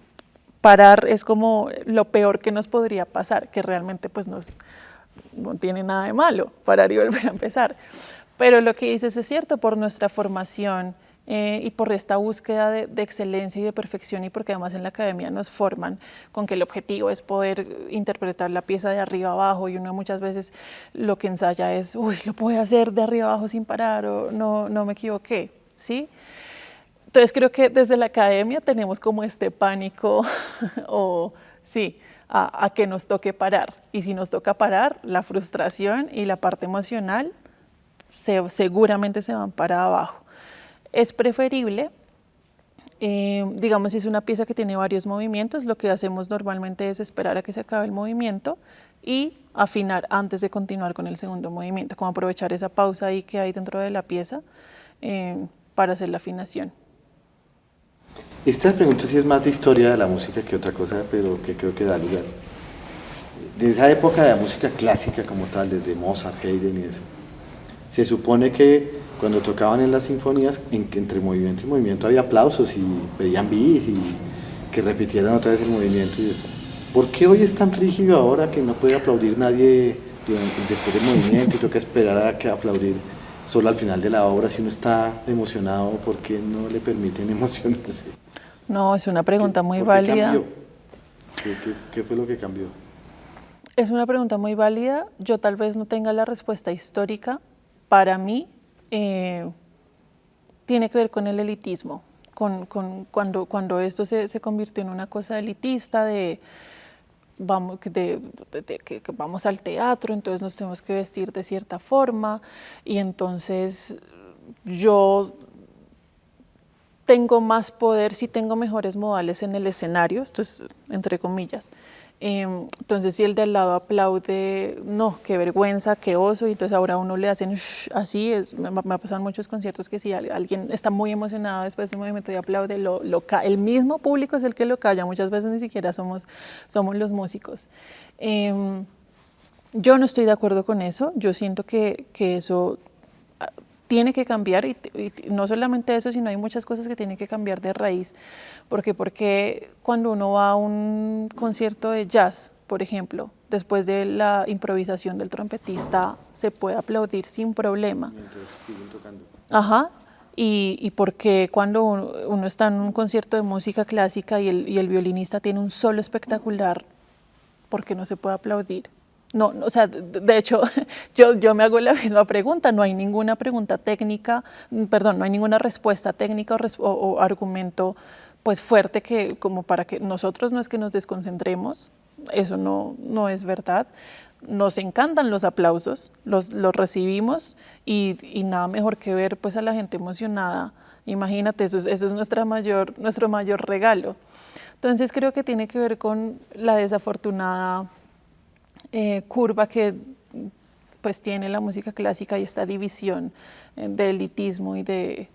Parar es como lo peor que nos podría pasar, que realmente pues no tiene nada de malo, parar y volver a empezar. Pero lo que dices es cierto, por nuestra formación y por esta búsqueda de excelencia y de perfección, y porque además en la academia nos forman con que el objetivo es poder interpretar la pieza de arriba abajo, y uno muchas veces lo que ensaya es, uy, lo puedo hacer de arriba abajo sin parar, o no me equivoqué, ¿sí? Entonces creo que desde la academia tenemos como este pánico o sí, a que nos toque parar. Y si nos toca parar, la frustración y la parte emocional seguramente se van para abajo. Es preferible, digamos, si es una pieza que tiene varios movimientos, lo que hacemos normalmente es esperar a que se acabe el movimiento y afinar antes de continuar con el segundo movimiento, como aprovechar esa pausa ahí que hay dentro de la pieza para hacer la afinación. Esta pregunta sí es más de historia de la música que otra cosa, pero que creo que da lugar. De esa época de la música clásica como tal, desde Mozart, Haydn y eso, se supone que cuando tocaban en las sinfonías, entre movimiento y movimiento había aplausos y pedían bis y que repitieran otra vez el movimiento y eso. ¿Por qué hoy es tan rígido ahora que no puede aplaudir nadie después del movimiento y toca esperar a que aplaudir solo al final de la obra? Si uno está emocionado, ¿por qué no le permiten emocionarse? No, es una pregunta muy ¿Por qué válida. cambió? ¿Qué fue lo que cambió? Es una pregunta muy válida. Yo tal vez no tenga la respuesta histórica. Para mí, tiene que ver con el elitismo, cuando esto se convirtió en una cosa elitista de que vamos al teatro, entonces nos tenemos que vestir de cierta forma, y entonces yo tengo más poder si tengo mejores modales en el escenario, esto es entre comillas, Entonces, si el de al lado aplaude, no, qué vergüenza, qué oso, y entonces ahora a uno le hacen shh, así, me ha pasado en muchos conciertos que si alguien está muy emocionado después de un movimiento y aplaude, el mismo público es el que lo calla, muchas veces ni siquiera somos los músicos. Yo no estoy de acuerdo con eso, yo siento que eso tiene que cambiar y no solamente eso, sino hay muchas cosas que tienen que cambiar de raíz. Porque cuando uno va a un concierto de jazz, por ejemplo, después de la improvisación del trompetista, se puede aplaudir sin problema. Mientras siguen tocando. Ajá. Y porque cuando uno está en un concierto de música clásica y el violinista tiene un solo espectacular, ¿por qué no se puede aplaudir? No, o sea, de hecho, yo me hago la misma pregunta, no hay ninguna pregunta técnica, perdón, no hay ninguna respuesta técnica o argumento pues fuerte que como para que nosotros no es que nos desconcentremos, eso no es verdad. Nos encantan los aplausos, los recibimos y nada mejor que ver pues a la gente emocionada. Imagínate, eso es nuestro mayor regalo. Entonces creo que tiene que ver con la desafortunada curva que pues tiene la música clásica y esta división de elitismo y de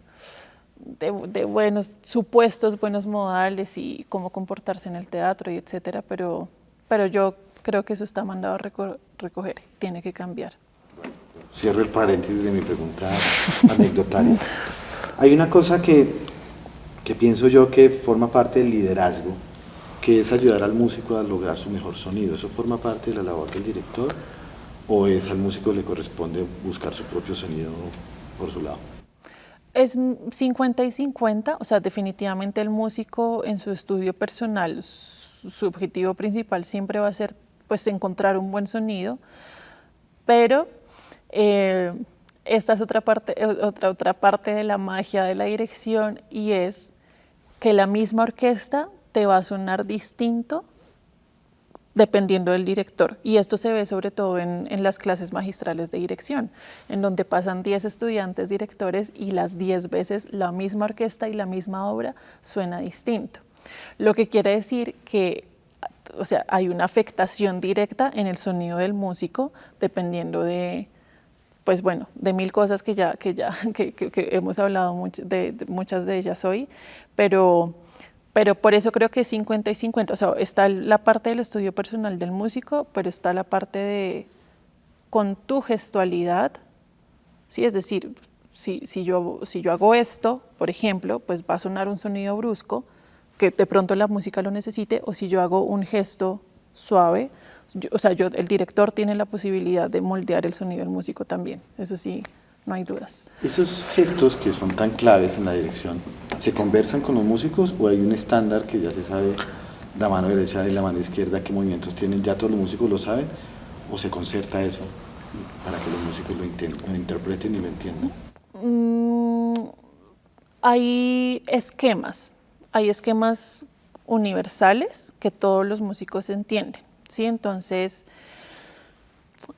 buenos supuestos, buenos modales y cómo comportarse en el teatro y etcétera, pero yo creo que eso está mandado a recoger, tiene que cambiar. Cierro el paréntesis de mi pregunta anecdotaria. Hay una cosa que pienso yo que forma parte del liderazgo, que es ayudar al músico a lograr su mejor sonido. ¿Eso forma parte de la labor del director o es al músico le corresponde buscar su propio sonido por su lado? Es 50 y 50, o sea, definitivamente el músico en su estudio personal, su objetivo principal siempre va a ser pues encontrar un buen sonido, pero esta es otra parte de la magia de la dirección y es que la misma orquesta te va a sonar distinto dependiendo del director. Y esto se ve sobre todo en las clases magistrales de dirección, en donde pasan 10 estudiantes directores y las 10 veces la misma orquesta y la misma obra suena distinto. Lo que quiere decir que o sea, hay una afectación directa en el sonido del músico dependiendo de, pues bueno, de mil cosas que hemos hablado de muchas de ellas hoy, pero por eso creo que es 50 y 50, o sea, está la parte del estudio personal del músico, pero está la parte de con tu gestualidad, ¿sí? Es decir, si yo hago esto, por ejemplo, pues va a sonar un sonido brusco, que de pronto la música lo necesite, o si yo hago un gesto suave, el director tiene la posibilidad de moldear el sonido del músico también, eso sí, no hay dudas. ¿Esos gestos que son tan claves en la dirección, se conversan con los músicos o hay un estándar que ya se sabe la mano derecha y la mano izquierda, qué movimientos tienen, ya todos los músicos lo saben, o se concerta eso para que los músicos lo interpreten y lo entiendan? Hay esquemas universales que todos los músicos entienden, ¿sí? Entonces,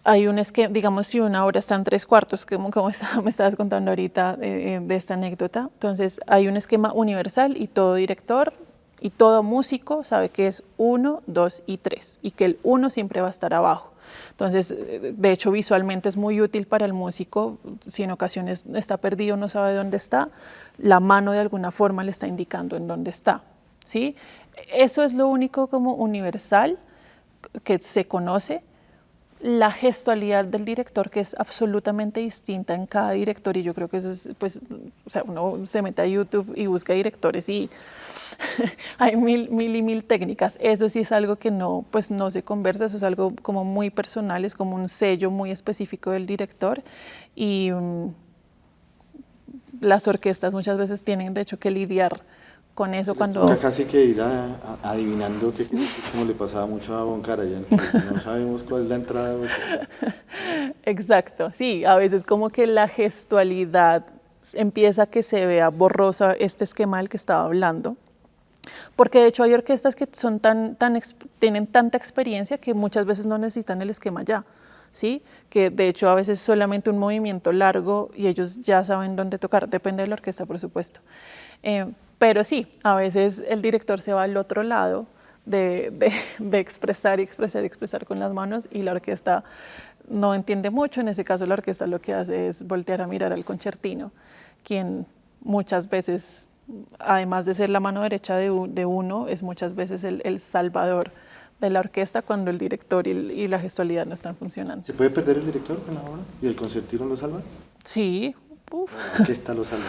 hay un esquema, digamos, si una obra está en 3/4, como me estabas contando ahorita de esta anécdota, entonces hay un esquema universal y todo director y todo músico sabe que es 1, 2 y 3 y que el 1 siempre va a estar abajo. Entonces, de hecho, visualmente es muy útil para el músico, si en ocasiones está perdido, no sabe dónde está, la mano de alguna forma le está indicando en dónde está, ¿sí? Eso es lo único como universal que se conoce. La gestualidad del director, que es absolutamente distinta en cada director, y yo creo que eso es, pues, o sea, uno se mete a YouTube y busca directores y hay mil técnicas. Eso sí es algo que no se conversa, eso es algo como muy personal, es como un sello muy específico del director y las orquestas muchas veces tienen de hecho que lidiar con eso cuando... Casi que ir adivinando que como le pasaba mucho a Von Karajan, que no sabemos cuál es la entrada. Exacto, sí, a veces como que la gestualidad empieza a que se vea borrosa este esquema del que estaba hablando, porque de hecho hay orquestas que son tienen tanta experiencia que muchas veces no necesitan el esquema ya, ¿sí? Que de hecho a veces solamente un movimiento largo y ellos ya saben dónde tocar, depende de la orquesta por supuesto. Pero sí, a veces el director se va al otro lado de expresar y expresar y expresar con las manos, y la orquesta no entiende mucho. En ese caso la orquesta lo que hace es voltear a mirar al concertino, quien muchas veces, además de ser la mano derecha de uno, es muchas veces el salvador de la orquesta cuando el director y la gestualidad no están funcionando. ¿Se puede perder el director en la obra y el concertino lo salva? Sí, uf. ¿La orquesta lo salva?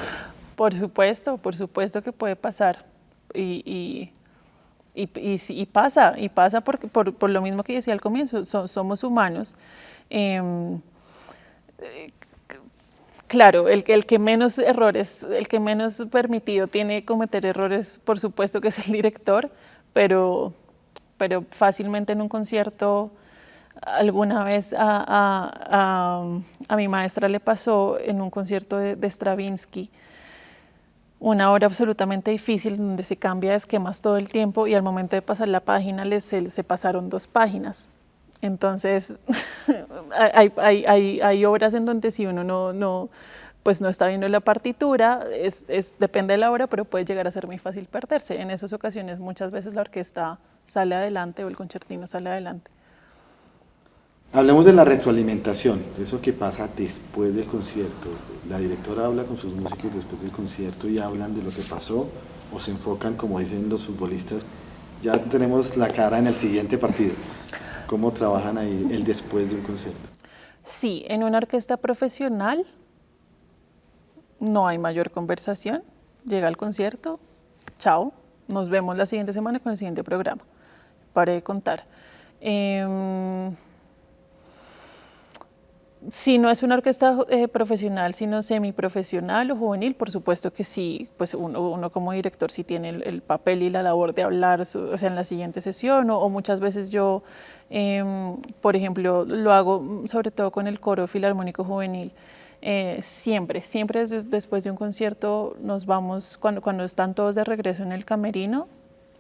Por supuesto que puede pasar. Y pasa por lo mismo que decía al comienzo, somos humanos. Claro, el que menos errores, el que menos permitido tiene cometer errores, por supuesto que es el director, pero fácilmente en un concierto, alguna vez a mi maestra le pasó en un concierto de Stravinsky, una obra absolutamente difícil donde se cambia de esquemas todo el tiempo, y al momento de pasar la página se pasaron 2 páginas. Entonces, hay obras en donde si uno no está viendo la partitura, depende de la obra, pero puede llegar a ser muy fácil perderse. En esas ocasiones, muchas veces la orquesta sale adelante o el concertino sale adelante. Hablemos de la retroalimentación, de eso que pasa después del concierto. La directora habla con sus músicos después del concierto y hablan de lo que pasó, o se enfocan, como dicen los futbolistas, ya tenemos la cara en el siguiente partido. ¿Cómo trabajan ahí el después de un concierto? Sí, en una orquesta profesional no hay mayor conversación. Llega el concierto, chao, nos vemos la siguiente semana con el siguiente programa. Pare de contar. Si no es una orquesta profesional, sino semiprofesional o juvenil, por supuesto que sí, pues uno como director sí tiene el papel y la labor de hablar, o sea, en la siguiente sesión, o muchas veces yo, por ejemplo, lo hago sobre todo con el coro filarmónico juvenil. Siempre después de un concierto nos vamos, cuando están todos de regreso en el camerino,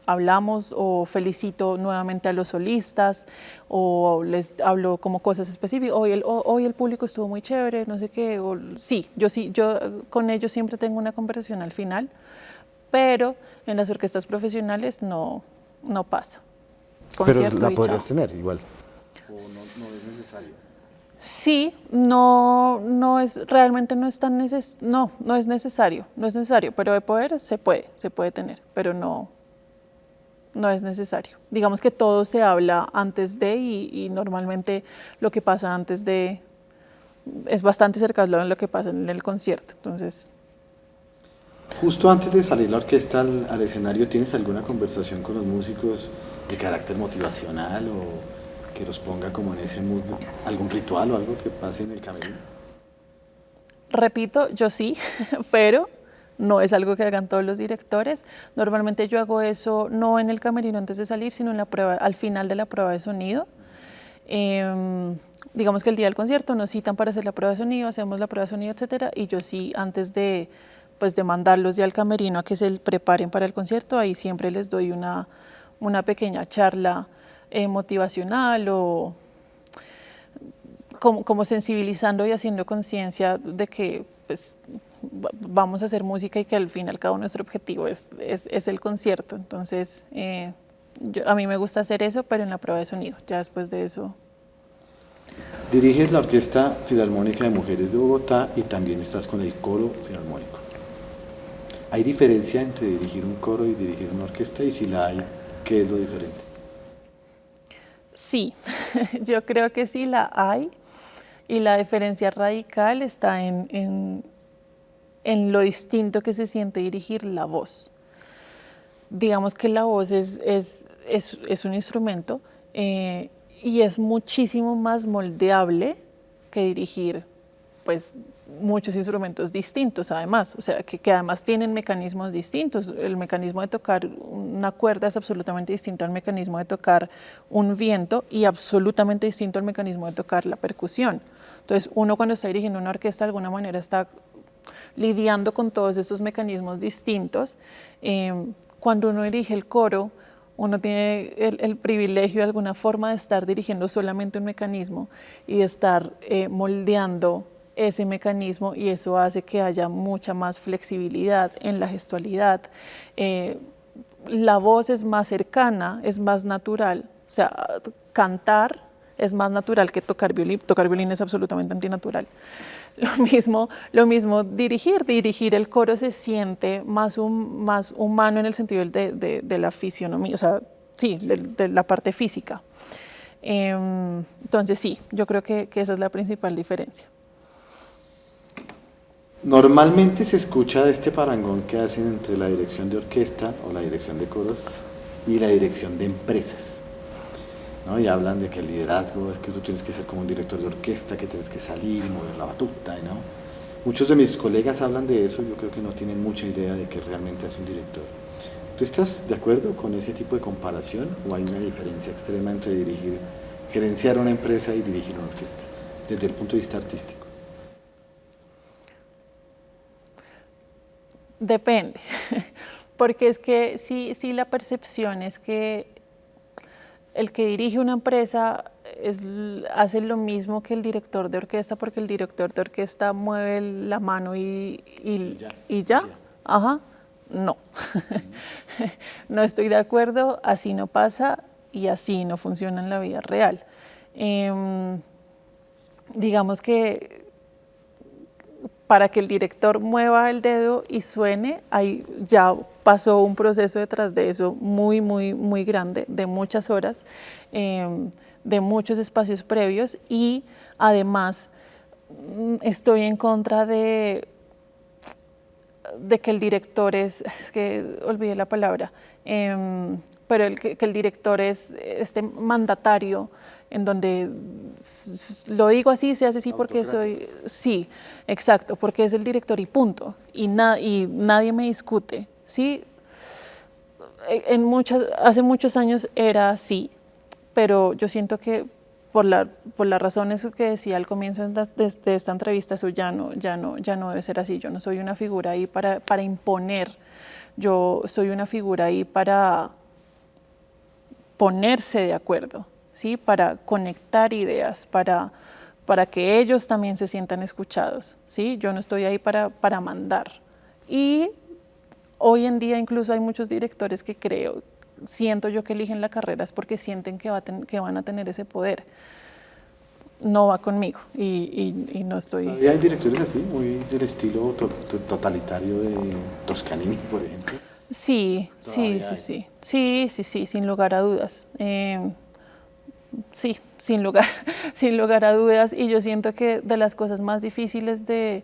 hablamos o felicito nuevamente a los solistas o les hablo como cosas específicas. Hoy el público estuvo muy chévere, no sé qué. Yo con ellos siempre tengo una conversación al final, pero en las orquestas profesionales no pasa. Concierto, pero la podrías tener igual. ¿O no es necesario? Sí, realmente no es tan no es necesario, pero de poder se puede tener, pero no es necesario. Digamos que todo se habla antes de, y normalmente lo que pasa antes de es bastante cercano a lo que pasa en el concierto. Entonces, justo antes de salir la orquesta al escenario, ¿tienes alguna conversación con los músicos de carácter motivacional o que los ponga como en ese mood, algún ritual o algo que pase en el camerino? Repito, yo sí, pero no es algo que hagan todos los directores. Normalmente yo hago eso no en el camerino antes de salir, sino en la prueba, al final de la prueba de sonido. Digamos que el día del concierto nos citan para hacer la prueba de sonido, hacemos la prueba de sonido, etcétera, y yo sí, antes de mandarlos ya al camerino a que se preparen para el concierto, ahí siempre les doy una pequeña charla motivacional, o como sensibilizando y haciendo conciencia de que pues vamos a hacer música y que al fin y al cabo nuestro objetivo es el concierto. Entonces, a mí me gusta hacer eso, pero en la prueba de sonido. Ya después de eso. Diriges la Orquesta Filarmónica de Mujeres de Bogotá y también estás con el Coro Filarmónico. ¿Hay diferencia entre dirigir un coro y dirigir una orquesta? Y si la hay, ¿qué es lo diferente? Sí, yo creo que sí la hay, y la diferencia radical está en lo distinto que se siente dirigir la voz. Digamos que la voz es un instrumento y es muchísimo más moldeable que dirigir pues muchos instrumentos distintos además, o sea, que además tienen mecanismos distintos. El mecanismo de tocar una cuerda es absolutamente distinto al mecanismo de tocar un viento, y absolutamente distinto al mecanismo de tocar la percusión. Entonces, uno cuando está dirigiendo una orquesta de alguna manera está lidiando con todos estos mecanismos distintos. Cuando uno dirige el coro, uno tiene el privilegio de alguna forma de estar dirigiendo solamente un mecanismo y de estar moldeando ese mecanismo, y eso hace que haya mucha más flexibilidad en la gestualidad. la voz es más cercana, es más natural. O sea, cantar es más natural que tocar violín. Tocar violín es absolutamente antinatural. Lo mismo dirigir el coro se siente más humano en el sentido de la fisionomía, o sea, sí, de la parte física. Entonces sí, yo creo que esa es la principal diferencia. Normalmente se escucha de este parangón que hacen entre la dirección de orquesta o la dirección de coros y la dirección de empresas, ¿no? Y hablan de que el liderazgo es que tú tienes que ser como un director de orquesta, que tienes que salir y mover la batuta, ¿no? Muchos de mis colegas hablan de eso, yo creo que no tienen mucha idea de qué realmente hace un director. ¿Tú estás de acuerdo con ese tipo de comparación o hay una diferencia extrema entre gerenciar una empresa y dirigir una orquesta, desde el punto de vista artístico? Depende, porque es que sí la percepción es que el que dirige una empresa hace lo mismo que el director de orquesta, porque el director de orquesta mueve la mano y ya. Ajá, no. No estoy de acuerdo, así no pasa y así no funciona en la vida real. Digamos que para que el director mueva el dedo y suene, ahí ya pasó un proceso detrás de eso muy grande, de muchas horas, de muchos espacios previos y además estoy en contra de que el director es que olvidé la palabra, pero que el director es este mandatario en donde lo digo así, se hace así porque soy, sí, exacto, porque es el director y punto, y nadie me discute, ¿sí? Hace muchos años era así, pero yo siento que por las razones que decía al comienzo de esta entrevista, eso ya no debe ser así. Yo no soy una figura ahí para imponer, yo soy una figura ahí para ponerse de acuerdo, ¿sí? Para conectar ideas, para que ellos también se sientan escuchados, ¿sí? Yo no estoy ahí para mandar. Y hoy en día incluso hay muchos directores que siento yo que eligen la carrera es porque sienten que van a tener ese poder. No va conmigo y no estoy... Todavía hay directores así, muy del estilo totalitario de Toscanini, por ejemplo. Sí, sin lugar a dudas. Sí, sin lugar a dudas. Y yo siento que de las cosas más difíciles de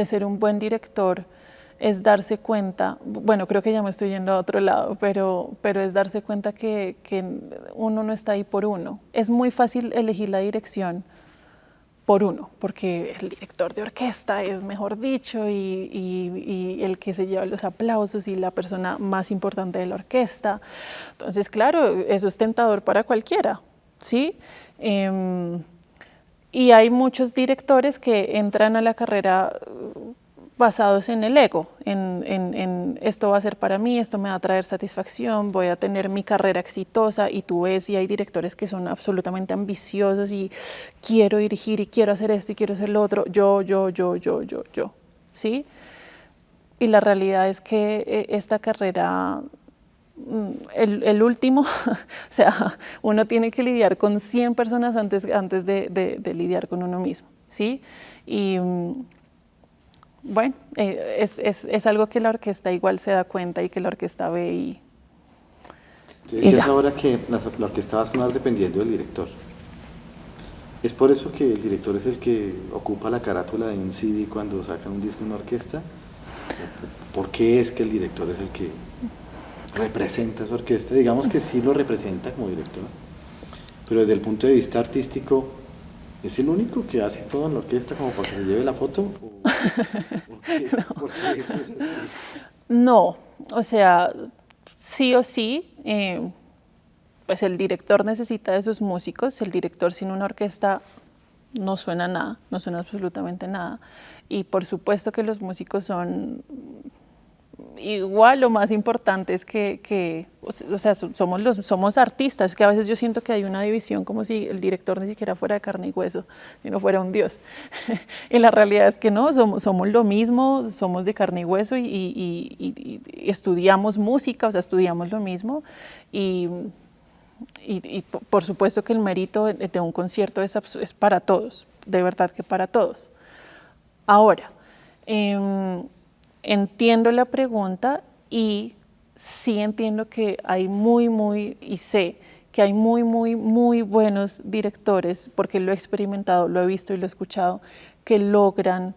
ser un buen director es darse cuenta, bueno, creo que ya me estoy yendo a otro lado, pero es darse cuenta que uno no está ahí por uno. Es muy fácil elegir la dirección por uno, porque el director de orquesta es, mejor dicho, y el que se lleva los aplausos y la persona más importante de la orquesta. Entonces, claro, eso es tentador para cualquiera, ¿sí? Y hay muchos directores que entran a la carrera basados en el ego, en esto va a ser para mí, esto me va a traer satisfacción, voy a tener mi carrera exitosa, y tú ves y hay directores que son absolutamente ambiciosos y quiero dirigir y quiero hacer esto y quiero hacer lo otro, yo, ¿sí? Y la realidad es que esta carrera, el último, o sea, uno tiene que lidiar con 100 personas antes de lidiar con uno mismo, ¿sí? Y bueno, es algo que la orquesta igual se da cuenta y que la orquesta ve y Decías ahora que la orquesta va a sonar dependiendo del director. ¿Es por eso que el director es el que ocupa la carátula de un CD cuando saca un disco en una orquesta? ¿Por qué es que el director es el que representa a su orquesta? Digamos que sí lo representa como director, pero desde el punto de vista artístico, ¿es el único que hace todo en la orquesta como para que se lleve la foto? ¿Por qué eso es así? No, o sea, sí o sí, pues el director necesita de sus músicos. El director sin una orquesta no suena nada, no suena absolutamente nada. Y por supuesto que los músicos son igual lo más importante es que o sea, somos artistas, que a veces yo siento que hay una división como si el director ni siquiera fuera de carne y hueso, y no fuera un dios. Y la realidad es que no, somos lo mismo, somos de carne y hueso y estudiamos música, o sea, estudiamos lo mismo. Y por supuesto que el mérito de un concierto es para todos, de verdad que para todos. Ahora, entiendo la pregunta y sí entiendo que hay y sé que hay muy buenos directores, porque lo he experimentado, lo he visto y lo he escuchado, que logran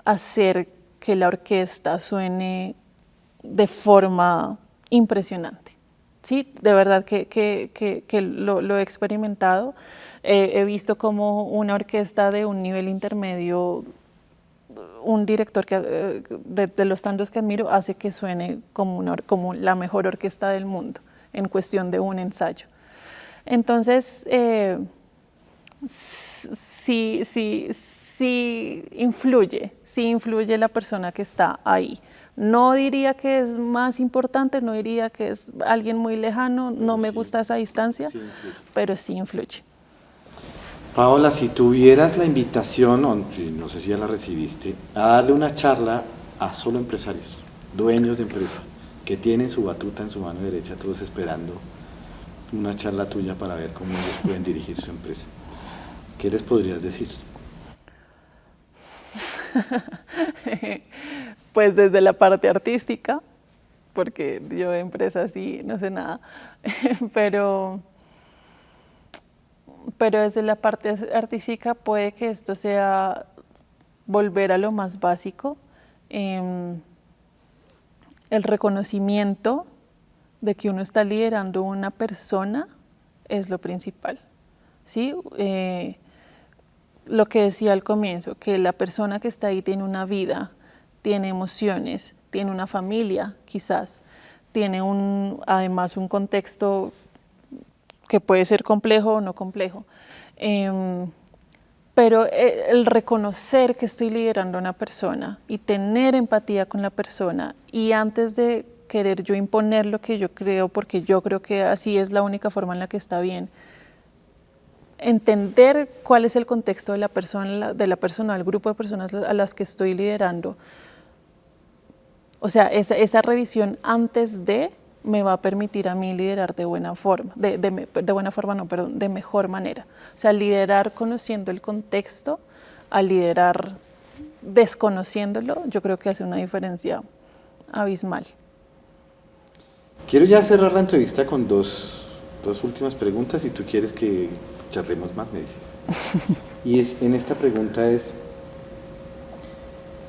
hacer que la orquesta suene de forma impresionante. Sí, de verdad que lo he experimentado. He visto como una orquesta de un nivel intermedio, un director de los tantos que admiro, hace que suene como la mejor orquesta del mundo en cuestión de un ensayo. Entonces, sí influye la persona que está ahí. No diría que es más importante, no diría que es alguien muy lejano, pero no me gusta esa distancia, pero sí influye. Paola, si tuvieras la invitación, no sé si ya la recibiste, a darle una charla a solo empresarios, dueños de empresa, que tienen su batuta en su mano derecha, todos esperando una charla tuya para ver cómo ellos pueden dirigir su empresa, ¿qué les podrías decir? Pues desde la parte artística, porque yo de empresa sí no sé nada, pero desde la parte artística puede que esto sea volver a lo más básico, el reconocimiento de que uno está liderando una persona es lo principal, ¿sí? Lo que decía al comienzo, que la persona que está ahí tiene una vida, tiene emociones, tiene una familia quizás, tiene además un contexto que puede ser complejo o no complejo. Pero el reconocer que estoy liderando a una persona y tener empatía con la persona, y antes de querer yo imponer lo que yo creo, porque yo creo que así es la única forma en la que está bien, entender cuál es el contexto de la persona, del grupo de personas a las que estoy liderando. O sea, esa revisión antes de me va a permitir a mí liderar de buena forma, de mejor manera. O sea, liderar conociendo el contexto, a liderar desconociéndolo, yo creo que hace una diferencia abismal. Quiero ya cerrar la entrevista con dos últimas preguntas. Si tú quieres que charlemos más, me dices. Y en esta pregunta es,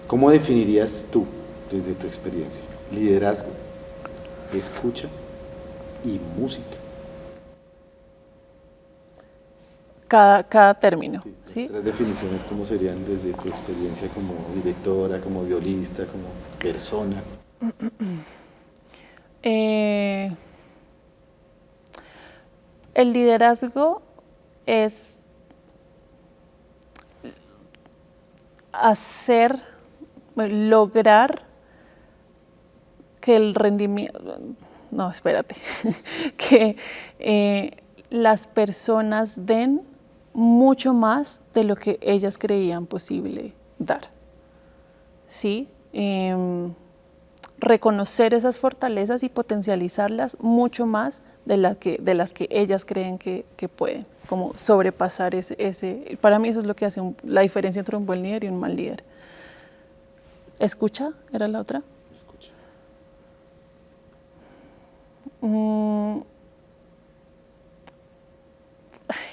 ¿cómo definirías tú, desde tu experiencia, liderazgo, escucha y música? Cada término. Sí, las 3 definiciones, ¿cómo serían desde tu experiencia como directora, como violista, como persona? El liderazgo es lograr que el rendimiento, que las personas den mucho más de lo que ellas creían posible dar, ¿sí? Reconocer esas fortalezas y potencializarlas mucho más de las que ellas creen que pueden, como sobrepasar ese. Para mí eso es lo que hace la diferencia entre un buen líder y un mal líder. ¿Escucha? ¿Era la otra? Escucha.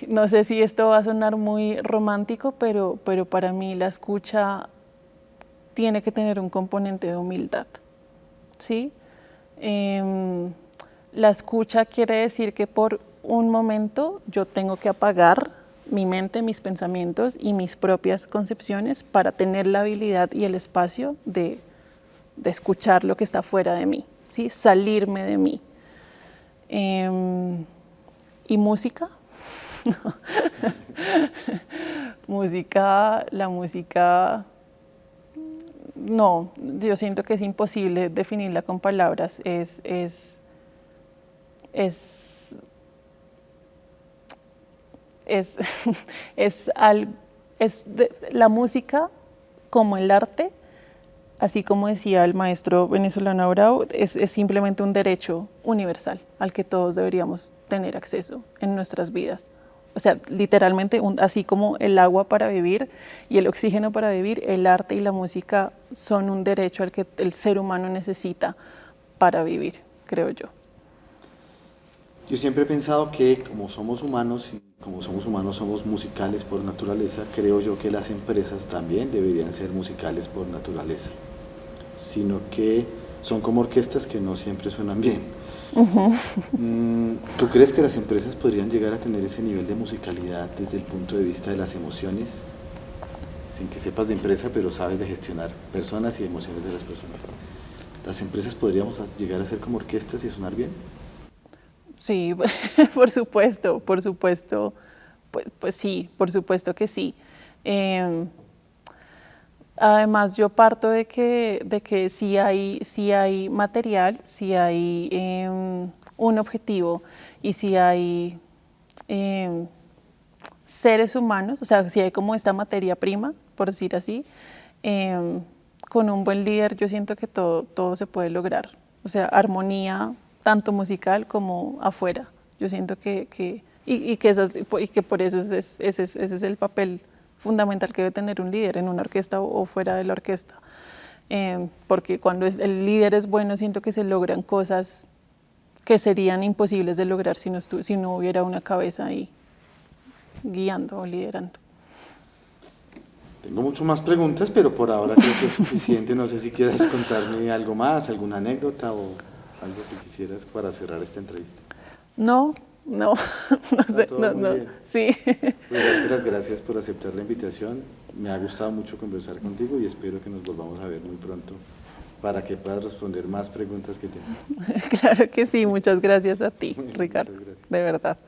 No sé si esto va a sonar muy romántico, pero para mí la escucha tiene que tener un componente de humildad, ¿sí? La escucha quiere decir que por un momento yo tengo que apagar mi mente, mis pensamientos y mis propias concepciones para tener la habilidad y el espacio de escuchar lo que está fuera de mí, ¿sí? Salirme de mí. ¿Y música? La música No, yo siento que es imposible definirla con palabras. Es, es, la música como el arte, así como decía el maestro venezolano Abrao, es simplemente un derecho universal al que todos deberíamos tener acceso en nuestras vidas. O sea, literalmente, así como el agua para vivir y el oxígeno para vivir, el arte y la música son un derecho al que el ser humano necesita para vivir, creo yo. Yo siempre he pensado que como somos humanos y como somos humanos somos musicales por naturaleza, creo yo que las empresas también deberían ser musicales por naturaleza, sino que son como orquestas que no siempre suenan bien. ¿Tú crees que las empresas podrían llegar a tener ese nivel de musicalidad desde el punto de vista de las emociones? Sin que sepas de empresa, pero sabes de gestionar personas y emociones de las personas. ¿Las empresas podríamos llegar a ser como orquestas y sonar bien? Sí, por supuesto, pues sí, por supuesto que sí. Además, yo parto de que si hay material, si hay un objetivo y si hay seres humanos, o sea, si hay como esta materia prima, por decir así, con un buen líder yo siento que todo se puede lograr. O sea, armonía tanto musical como afuera. Yo siento que por eso ese es el papel fundamental que debe tener un líder en una orquesta o fuera de la orquesta. Porque cuando el líder es bueno, siento que se logran cosas que serían imposibles de lograr si no hubiera una cabeza ahí guiando o liderando. Tengo mucho más preguntas, pero por ahora creo que es suficiente. No sé si quieras contarme algo más, alguna anécdota o algo que quisieras para cerrar esta entrevista. No sé, no. Sí. Pues darte las gracias por aceptar la invitación. Me ha gustado mucho conversar contigo y espero que nos volvamos a ver muy pronto para que puedas responder más preguntas que tengas. Claro que sí, muchas gracias a ti, Ricardo, de verdad.